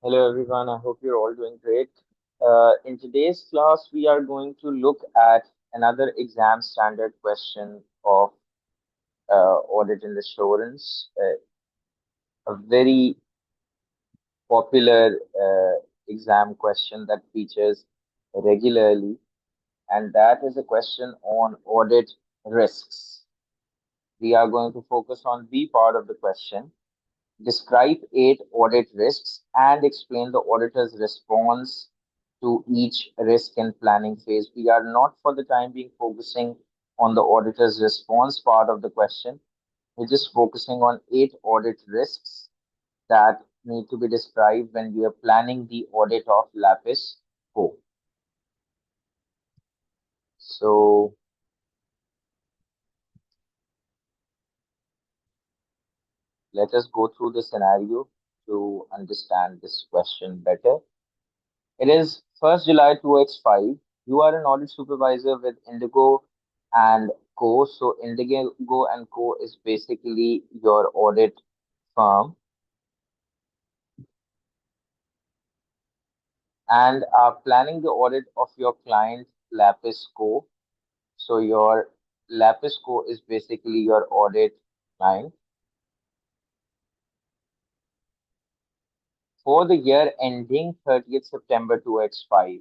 Hello everyone, I hope you're all doing great. In today's class, we are going to look at another exam standard question of audit and assurance, a very popular exam question that features regularly, and that is a question on audit risks. We are going to focus on B part of the question. Describe 8 audit risks and explain the auditor's response to each risk and planning phase. We are not for the time being focusing on the auditor's response part of the question. We're just focusing on 8 audit risks that need to be described when we are planning the audit of LAPISO. So let us go through the scenario to understand this question better. It is 1st July 2x5. You are an audit supervisor with Indigo and Co. So Indigo and Co is basically your audit firm and are planning the audit of your client Lapis Co. So your Lapis Co is basically your audit client for the year ending 30th September 2x5.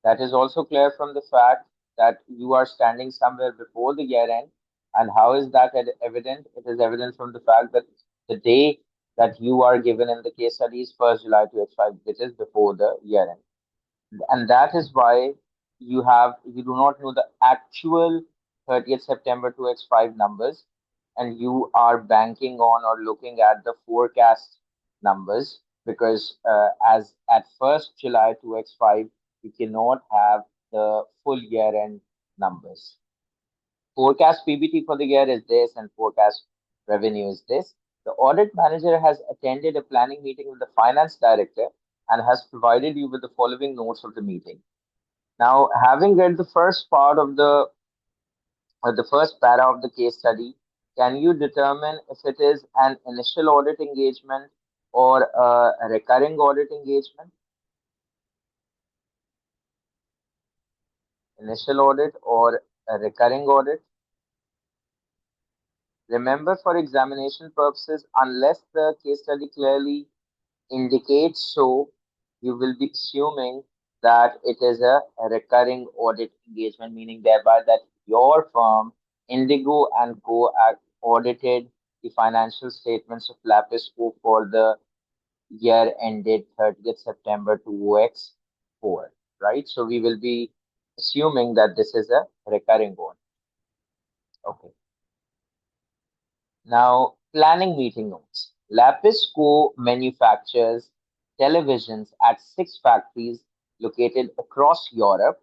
That is also clear from the fact that you are standing somewhere before the year end. And how is that evident? It is evident from the fact that the day that you are given in the case study is 1st July 2025, which is before the year end. And that is why you do not know the actual 30th September 2x5 numbers, and you are banking on or looking at the forecast numbers because as at 1st July 2x5, you cannot have the full year end numbers. Forecast PBT for the year is this, and forecast revenue is this. The audit manager has attended a planning meeting with the finance director and has provided you with the following notes of the meeting. Now, having read the first part of the first para of the case study, can you determine if it is an initial audit engagement or a recurring audit engagement? Initial audit or a recurring audit? Remember, for examination purposes, unless the case study clearly indicates so, you will be assuming that it is a recurring audit engagement, meaning thereby that your firm, Indigo and Co, audited the financial statements of Lapis Co for the year ended 30th September 2x4, right? So we will be assuming that this is a recurring one. Okay. Now, planning meeting notes. Lapis Co manufactures televisions at 6 factories located across Europe.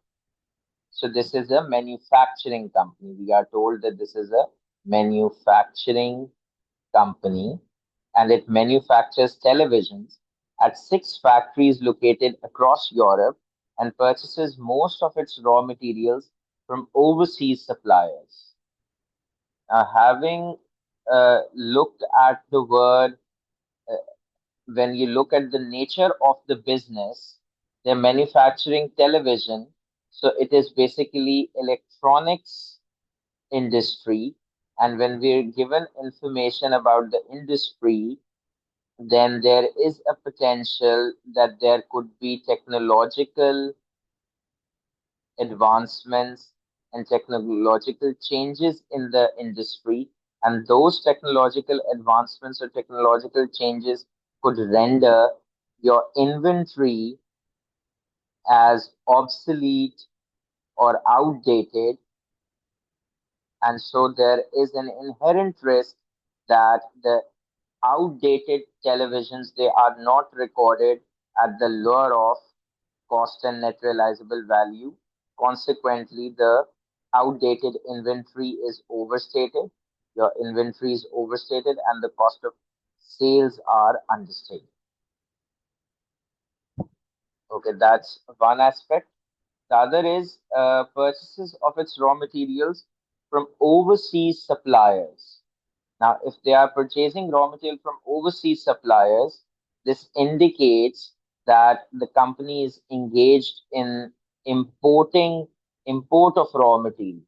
So this is a manufacturing company. We are told that this is a manufacturing company and it manufactures televisions at 6 factories located across Europe and purchases most of its raw materials from overseas suppliers. Having looked at the word, uh, when you look at the nature of the business, they're manufacturing television. So it is basically electronics industry. And when we're given information about the industry, then there is a potential that there could be technological advancements and technological changes in the industry. And those technological advancements or technological changes could render your inventory as obsolete or outdated. And so there is an inherent risk that the outdated televisions they are not recorded at the lower of cost and net realizable value. Consequently, the outdated inventory is overstated. Your inventory is overstated and the cost of sales are understated. Okay, that's one aspect. The other is purchases of its raw materials from overseas suppliers. Now, if they are purchasing raw material from overseas suppliers, This indicates that the company is engaged in importing import of raw material.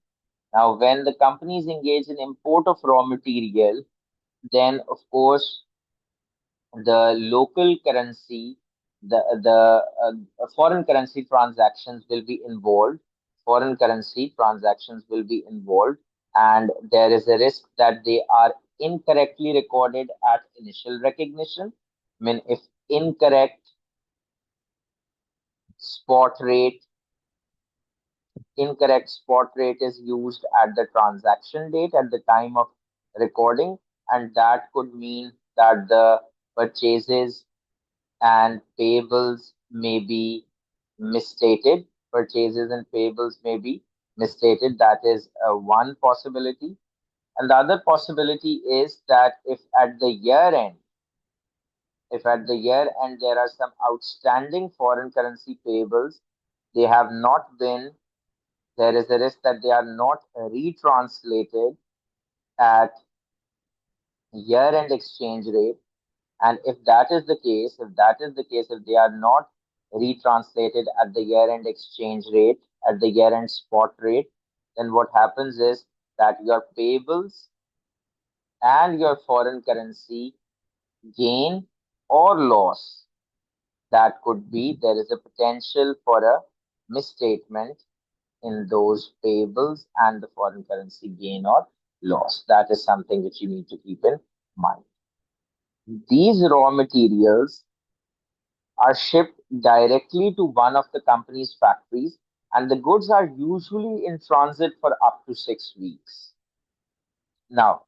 Now, when the company is engaged in import of raw material, then of course the local currency, the foreign currency transactions will be involved. Foreign currency transactions will be involved, and there is a risk that they are incorrectly recorded at initial recognition. I mean, if incorrect spot rate, incorrect spot rate is used at the transaction date at the time of recording, and that could mean that the purchases and payables may be misstated. Purchases and payables may be misstated. That is one possibility. And the other possibility is that if at the year end there are some outstanding foreign currency payables, they have not been, there is a risk that they are not retranslated at year end exchange rate. And if that is the case, if they are not retranslated at the year end exchange rate, at the year end spot rate, then what happens is that your payables and your foreign currency gain or loss, that could be, there is a potential for a misstatement in those payables and the foreign currency gain or loss. That is something which you need to keep in mind. These raw materials are shipped directly to one of the company's factories, and the goods are usually in transit for up to 6 weeks. Now,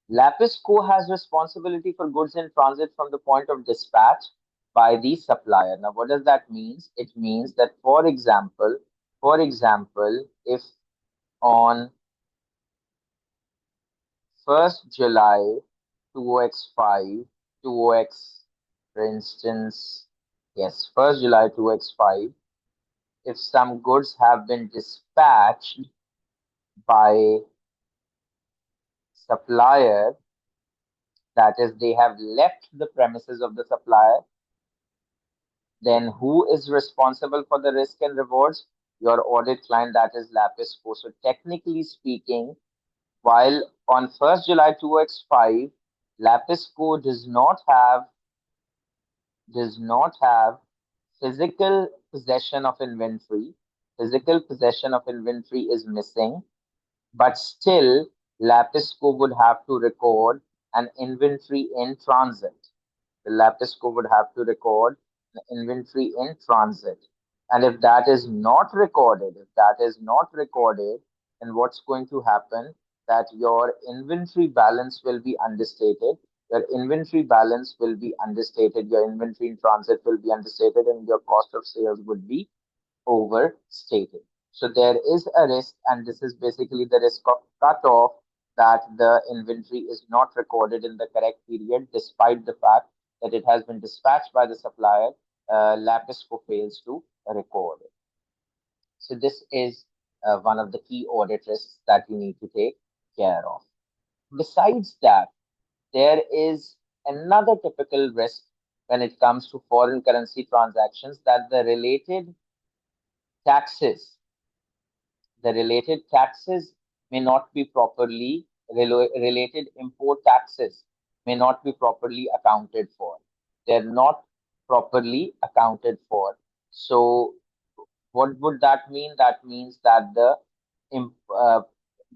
LAPISO has responsibility for goods in transit from the point of dispatch by the supplier. Now, what does that mean? It means that, for example, if on 1st July 2x5, 2x, for instance, yes, 1st July 2x5, if some goods have been dispatched by supplier, that is, they have left the premises of the supplier, then who is responsible for the risk and rewards? Your audit client, that is LAPISO. So technically speaking, while on 1st July 2x5, LAPISO does not have physical possession of inventory. Physical possession of inventory is missing, but still LAPISO would have to record an inventory in transit. The LAPISO would have to record the inventory in transit. And if that is not recorded, then what's going to happen? That your inventory balance will be understated. Your inventory balance will be understated. Your inventory in transit will be understated, and your cost of sales would be overstated. So there is a risk, and this is basically the risk of cutoff, that the inventory is not recorded in the correct period, despite the fact that it has been dispatched by the supplier. LAPISO fails to record it. So this is one of the key audit risks that you need to take care of. Besides that, there is another typical risk when it comes to foreign currency transactions, that taxes the related taxes may not be properly related import taxes may not be properly accounted for. They're not properly accounted for. So what would that mean? That means that the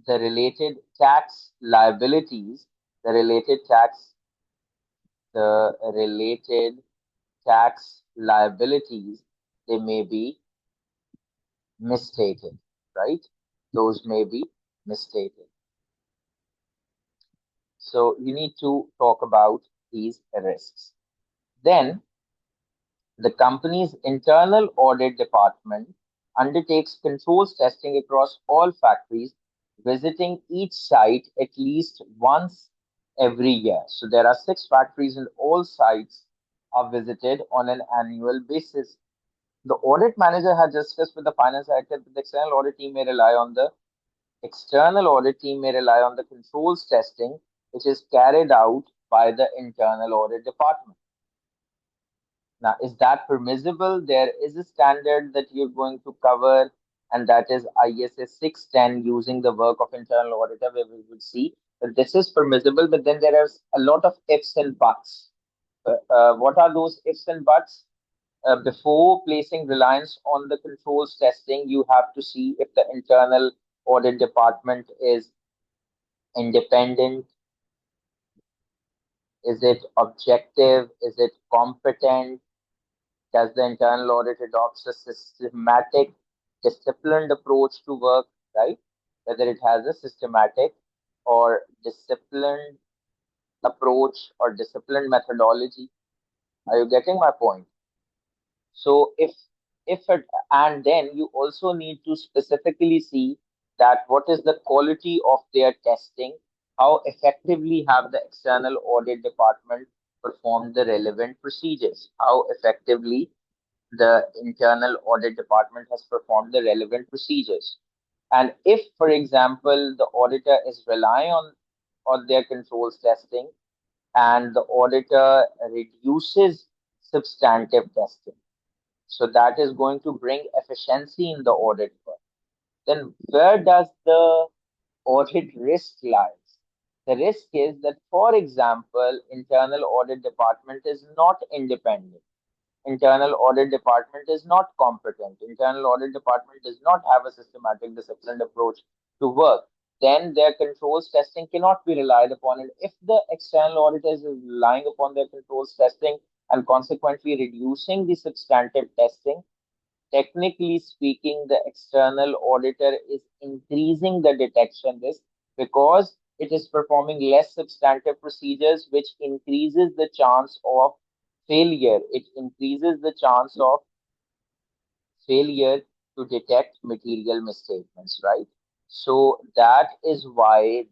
related tax liabilities, the related tax, the related tax liabilities, they may be misstated, right? Those may be misstated. So you need to talk about these risks. Then the company's internal audit department undertakes controls testing across all factories, visiting each site at least once every year. So there are 6 factories, and all sites are visited on an annual basis. The audit manager has discussed with the finance director that the external audit team may rely on the controls testing, which is carried out by the internal audit department. Now, is that permissible? There is a standard that you're going to cover, and that is ISA 610 using the work of internal auditor, where we will see that this is permissible, but then there is a lot of ifs and buts. What are those ifs and buts? Before placing reliance on the controls testing, you have to see if the internal audit department is independent, is it objective, is it competent, does the internal audit adopts a systematic, disciplined approach to work, right? Whether it has a systematic or disciplined approach or disciplined methodology. Are you getting my point? So if it, and then you also need to specifically see that what is the quality of their testing, how effectively have the external audit department performed the relevant procedures, how effectively the internal audit department has performed the relevant procedures. And if, for example, the auditor is relying on their controls testing and the auditor reduces substantive testing, so that is going to bring efficiency in the audit work. Then where does the audit risk lies? The risk is that, for example, internal audit department is not independent. Internal audit department is not competent. Internal audit department does not have a systematic disciplined approach to work. Then their controls testing cannot be relied upon. And if the external auditor is relying upon their controls testing and consequently reducing the substantive testing, technically speaking, the external auditor is increasing the detection risk because it is performing less substantive procedures, which increases the chance of failure. It increases the chance of failure to detect material misstatements, right? So that is why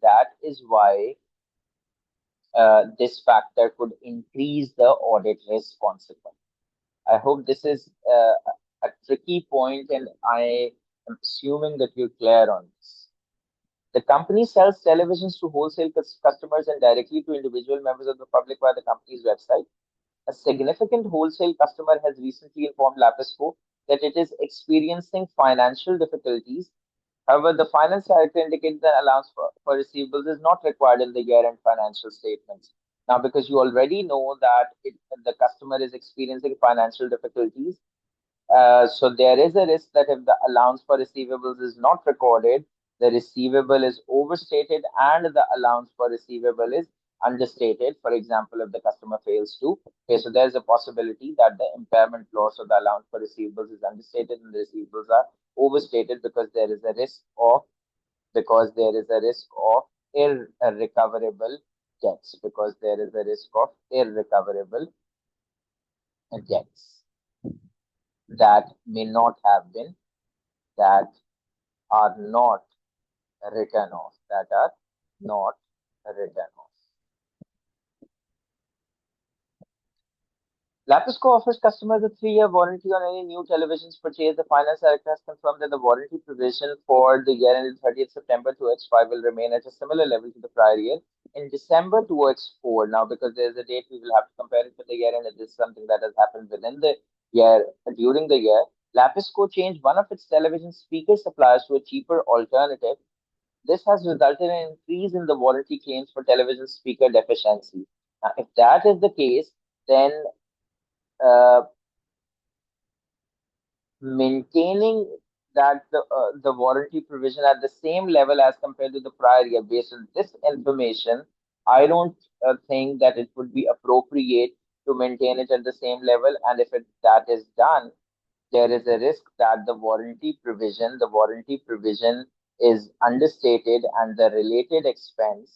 this factor could increase the audit risk consequence. I hope this is a tricky point, and I am assuming that you're clear on this. The company sells televisions to wholesale customers and directly to individual members of the public via the company's website. A significant wholesale customer has recently informed LAPISO that it is experiencing financial difficulties. However, the finance director indicated that allowance for receivables is not required in the year-end financial statements. Now, because you already know that the customer is experiencing financial difficulties, so there is a risk that if the allowance for receivables is not recorded, the receivable is overstated and the allowance for receivable is understated. For example, if the customer fails to pay, so there's a possibility that the impairment loss of the allowance for receivables is understated and the receivables are overstated because there is a risk of irrecoverable debts because there is a risk of irrecoverable debts that may not have been that are not written off that are not written off. LAPISCO offers customers a 3-year warranty on any new televisions purchased. The finance director has confirmed that the warranty provision for the year ended 30th September 2005 will remain at a similar level to the prior year. In December 2004, now because there is a date, we will have to compare it with the year end. This is something that has happened within the year, during the year. LAPISCO changed one of its television speaker suppliers to a cheaper alternative. This has resulted in an increase in the warranty claims for television speaker deficiency. Now, if that is the case, then uh, maintaining that the warranty provision at the same level as compared to the prior year based on this information, I don't think that it would be appropriate to maintain it at the same level. And if that is done, there is a risk that the warranty provision is understated and the related expense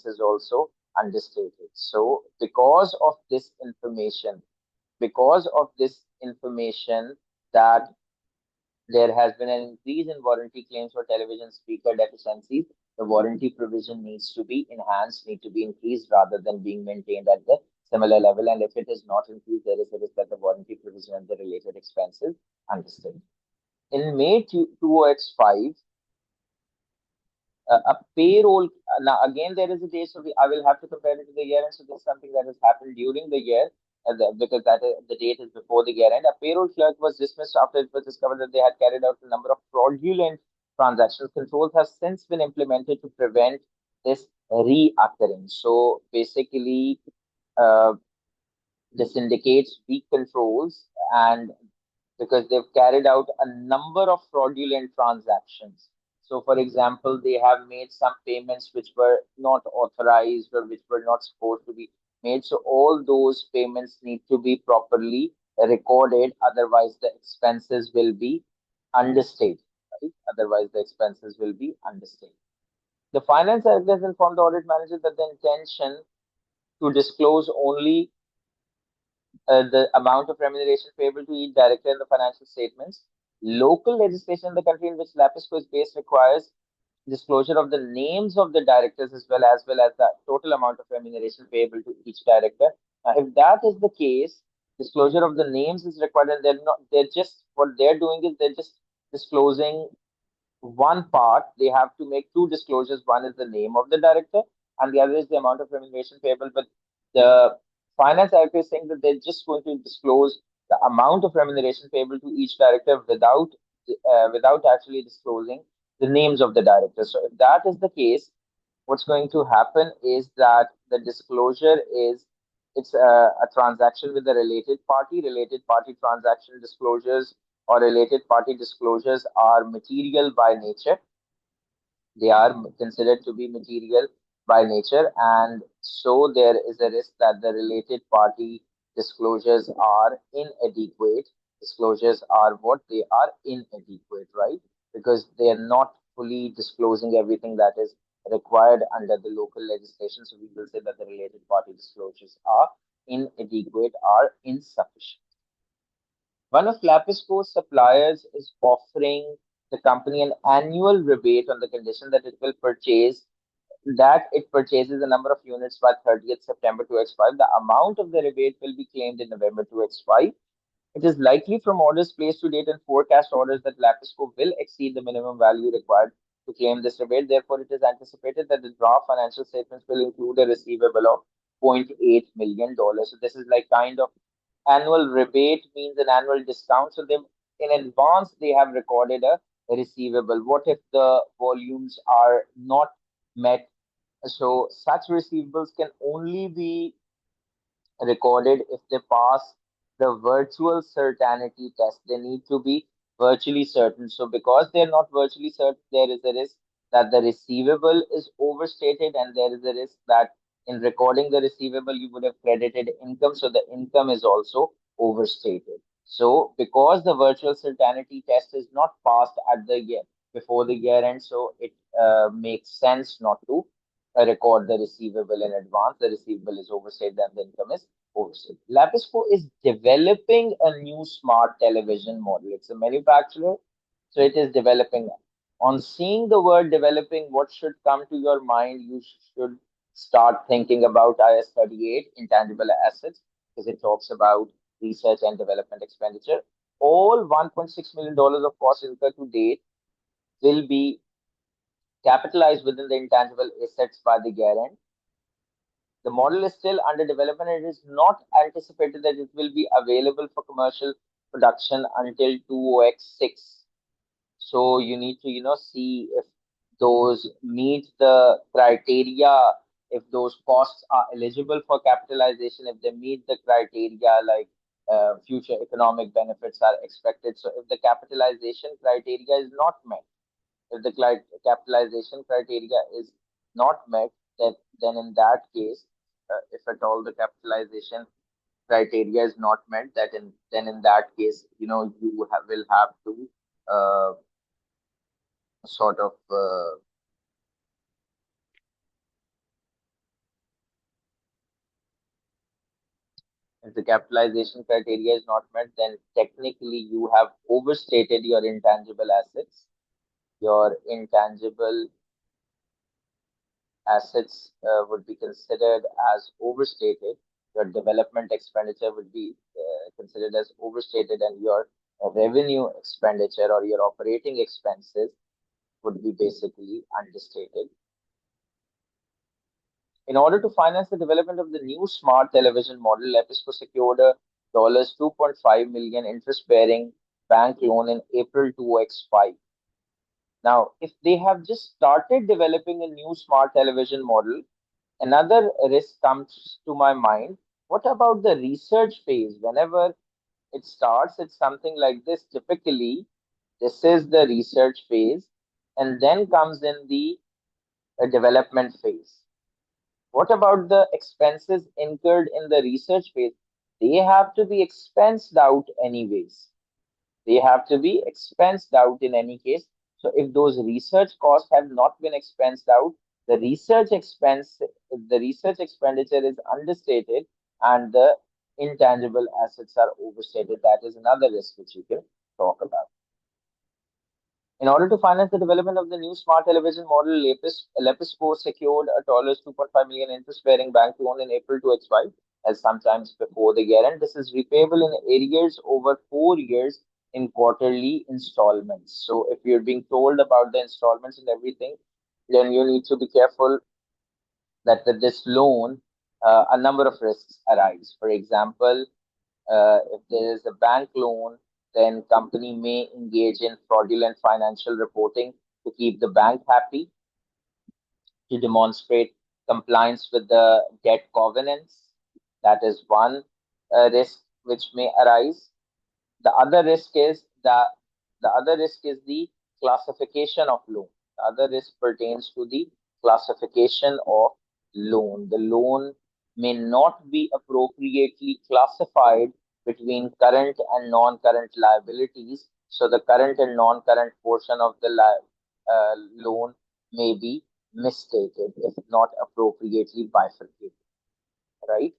is also understated. So because of this information that there has been an increase in warranty claims for television speaker deficiencies, the warranty provision needs to be enhanced, need to be increased rather than being maintained at the similar level. And if it is not increased, there is a risk that the warranty provision and the related expenses understated. In May 2005, A payroll. Now again, there is a day, so I will have to compare it to the year end. So this is something that has happened during the year, because that is, the date is before the year end. A payroll clerk was dismissed after it was discovered that they had carried out a number of fraudulent transactions. Controls have since been implemented to prevent this reoccurring. So basically, uh, the syndicates weak controls, and because they've carried out a number of fraudulent transactions. So, for example, they have made some payments which were not authorized or which were not supposed to be made. So, all those payments need to be properly recorded, otherwise, the expenses will be understated. Right? Otherwise, the expenses will be understated. The finance director has informed the audit manager that the intention to disclose only the amount of remuneration payable to each director in the financial statements. Local legislation in the country in which LAPISO is based requires disclosure of the names of the directors as well as the total amount of remuneration payable to each director. If that is the case, disclosure of the names is required, and they're just what they're doing is they're just disclosing one part. They have to make two disclosures. One is the name of the director, and the other is the amount of remuneration payable. But the finance director is saying that they're just going to disclose the amount of remuneration payable to each director without actually disclosing the names of the directors. So if that is the case, what's going to happen is that the disclosure is it's a transaction with a related party. Related party transaction disclosures or related party disclosures are material by nature. They are considered to be material by nature, and so there is a risk that the related party disclosures are inadequate. Disclosures are what they are inadequate, right? Because they are not fully disclosing everything that is required under the local legislation. So we will say that the related party disclosures are inadequate, are insufficient. One of Lapisco's suppliers is offering the company an annual rebate on the condition that it purchases a number of units by 30th September 2X5. The amount of the rebate will be claimed in November 2X5. It is likely from orders placed to date and forecast orders that Lapisco will exceed the minimum value required to claim this rebate. Therefore, it is anticipated that the draft financial statements will include a receivable of $0.8 million. So this is like kind of annual rebate means an annual discount. So they in advance they have recorded a receivable. What if the volumes are not met? So such receivables can only be recorded if they pass the virtual certainty test. They need to be virtually certain. So, because they're not virtually certain, there is a risk that the receivable is overstated, and there is a risk that in recording the receivable, you would have credited income. So, the income is also overstated. So, because the virtual certainty test is not passed at the year before the year end, so it makes sense not to record the receivable in advance. The receivable is overstated and the income is overstated. Lapisco is developing a new smart television model. It's a manufacturer, so it is developing. On seeing the word developing, what should come to your mind? You should start thinking about IS 38, intangible assets, because it talks about research and development expenditure. All $1.6 million of costs incurred to date will be capitalized within the intangible assets by the year end. The model is still under development. It is not anticipated that it will be available for commercial production until 2x6. So you need to, see if those meet the criteria, if those costs are eligible for capitalization, if they meet the criteria like future economic benefits are expected. So if the capitalization criteria is not met, if the capitalization criteria is not met, then in that case, if at all the capitalization criteria is not met, then in that case, will have to uh, sort of if the capitalization criteria is not met, then technically you have overstated your intangible assets. Your intangible assets would be considered as overstated. Your development expenditure would be considered as overstated, and your revenue expenditure or your operating expenses would be basically understated. In order to finance the development of the new smart television model, LAPISO secured a $2.5 million interest-bearing bank loan in April 2x5. Now, if they have just started developing a new smart television model, another risk comes to my mind. What about the research phase? Whenever it starts, it's something like this. Typically, this is the research phase, and then comes in the development phase. What about the expenses incurred in the research phase? They have to be expensed out anyways. They have to be expensed out in any case. So if those research costs have not been expensed out, the research expenditure is understated and the intangible assets are overstated. That is another risk which you can talk about. In order to finance the development of the new smart television model, LAPISO secured a $2.5 million interest-bearing bank loan in April 2025, as sometimes before the year end. This is repayable in arrears over 4 years in quarterly installments. So if you're being told about the installments and everything, then you need to be careful that with this loan, a number of risks arise. For example, if there is a bank loan, then company may engage in fraudulent financial reporting to keep the bank happy, to demonstrate compliance with the debt covenants. That is one risk which may arise. The other risk is the classification of loan. The other risk pertains to the classification of loan. The loan may not be appropriately classified between current and non-current liabilities. So the current and non-current portion of the loan may be misstated if not appropriately bifurcated, right?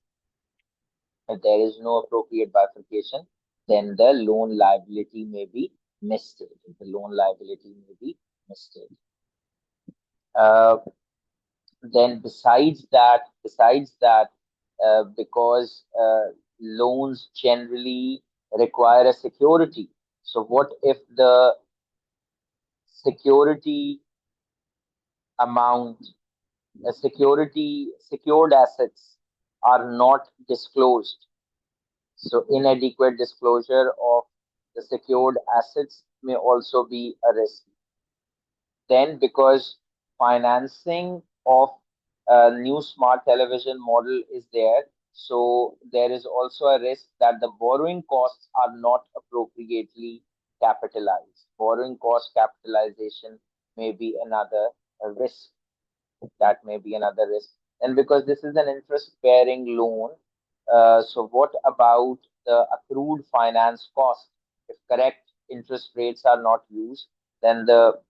If there is no appropriate bifurcation, then the loan liability may be misstated. The loan liability may be misstated. Then besides that, because loans generally require a security. So what if the security amount, secured assets are not disclosed? So inadequate disclosure of the secured assets may also be a risk. Then, because financing of a new smart television model is there, so there is also a risk that the borrowing costs are not appropriately capitalized. Borrowing cost capitalization may be another risk. That may be another risk. And because this is an interest bearing loan, so what about the accrued finance cost? If correct interest rates are not used, then the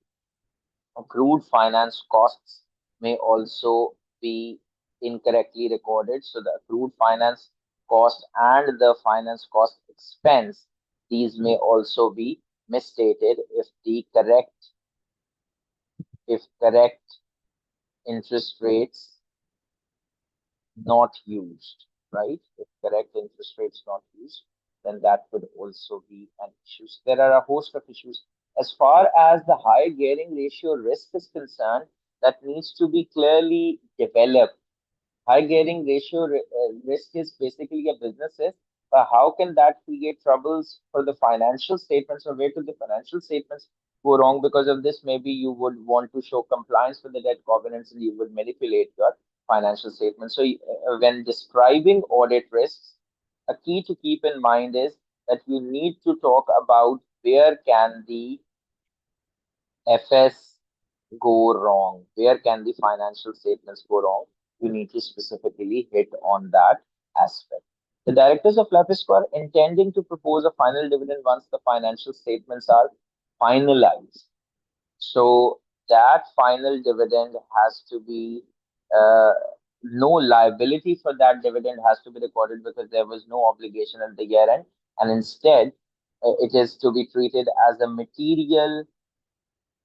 accrued finance costs may also be incorrectly recorded. So the accrued finance cost and the finance cost expense, these may also be misstated if correct interest rates not used, right? If correct interest rates not used, then that would also be an issue. So there are a host of issues. As far as the high gearing ratio risk is concerned, that needs to be clearly developed. High gearing ratio risk is basically a business risk. But how can that create troubles for the financial statements, or where do the financial statements go wrong because of this? Maybe you would want to show compliance with the debt covenants and you would manipulate your financial statements. So when describing audit risks, a key to keep in mind is that you need to talk about where can the FS go wrong? Where can the financial statements go wrong? You need to specifically hit on that aspect. The directors of LAPISO are intending to propose a final dividend once the financial statements are finalized. So that final dividend has to be, no liability for that dividend has to be recorded because there was no obligation at the year end. And instead, it is to be treated as a material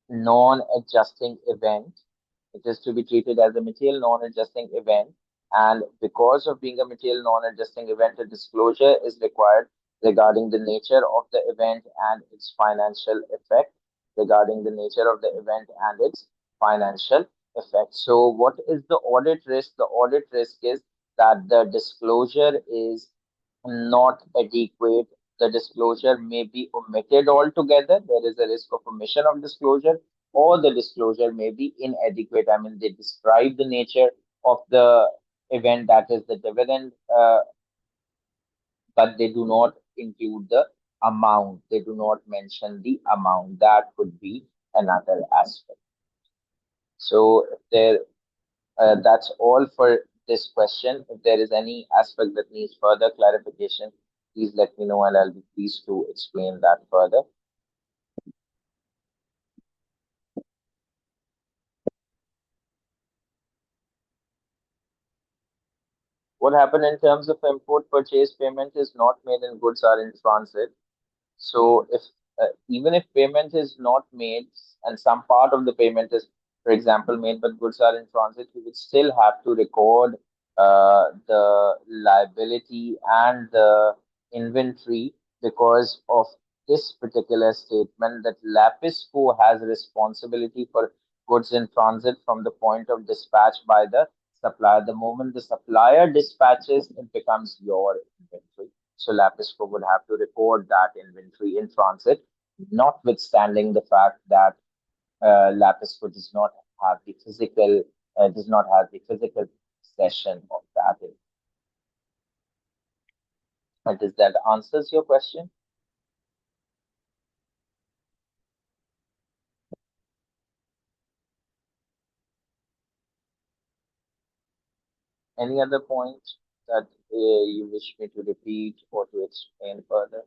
non-adjusting event. It is to be treated as a material non-adjusting event. And because of being a material non-adjusting event, a disclosure is required regarding the nature of the event and its financial effect. regarding the nature of the event and its financial effect. So, what is the audit risk? The audit risk is that the disclosure is not adequate. The disclosure may be omitted altogether. There is a risk of omission of disclosure, or the disclosure may be inadequate. I mean, they describe the nature of the event, that is the dividend, but they do not include the amount. They do not mention the amount. That could be another aspect. So, if there that's all for this question. If there is any aspect that needs further clarification, please let me know and I'll be pleased to explain that further. What happened in terms of import purchase payment is not made and goods are in transit. So if even if payment is not made and some part of the payment is, for example, made but goods are in transit, you would still have to record the liability and the inventory because of this particular statement that LAPISO has responsibility for goods in transit from the point of dispatch by the supplier. The moment the supplier dispatches, it becomes your inventory. So LAPISCO would have to record that inventory in transit, notwithstanding the fact that LAPISCO does not have the physical possession of that. Does that answers your question? Any other point that you wish me to repeat or to explain further?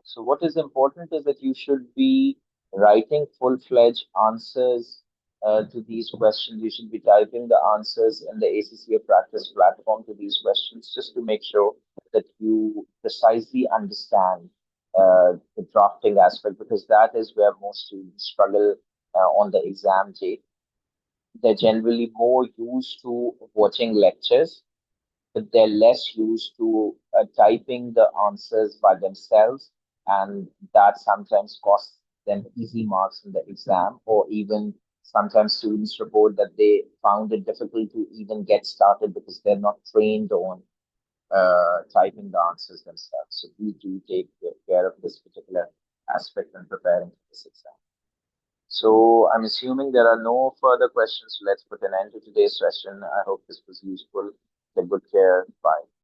So what is important is that you should be writing full-fledged answers to these questions. You should be typing the answers in the ACCA practice platform to these questions just to make sure that you precisely understand the drafting aspect, because that is where most students struggle on the exam day. They're generally more used to watching lectures, but they're less used to typing the answers by themselves, and that sometimes costs them easy marks in the exam, or even sometimes students report that they found it difficult to even get started because they're not trained on typing the answers themselves. So please do take care of this particular aspect when preparing for this exam. So I'm assuming there are no further questions. Let's put an end to today's session. I hope this was useful. Take good care. Bye.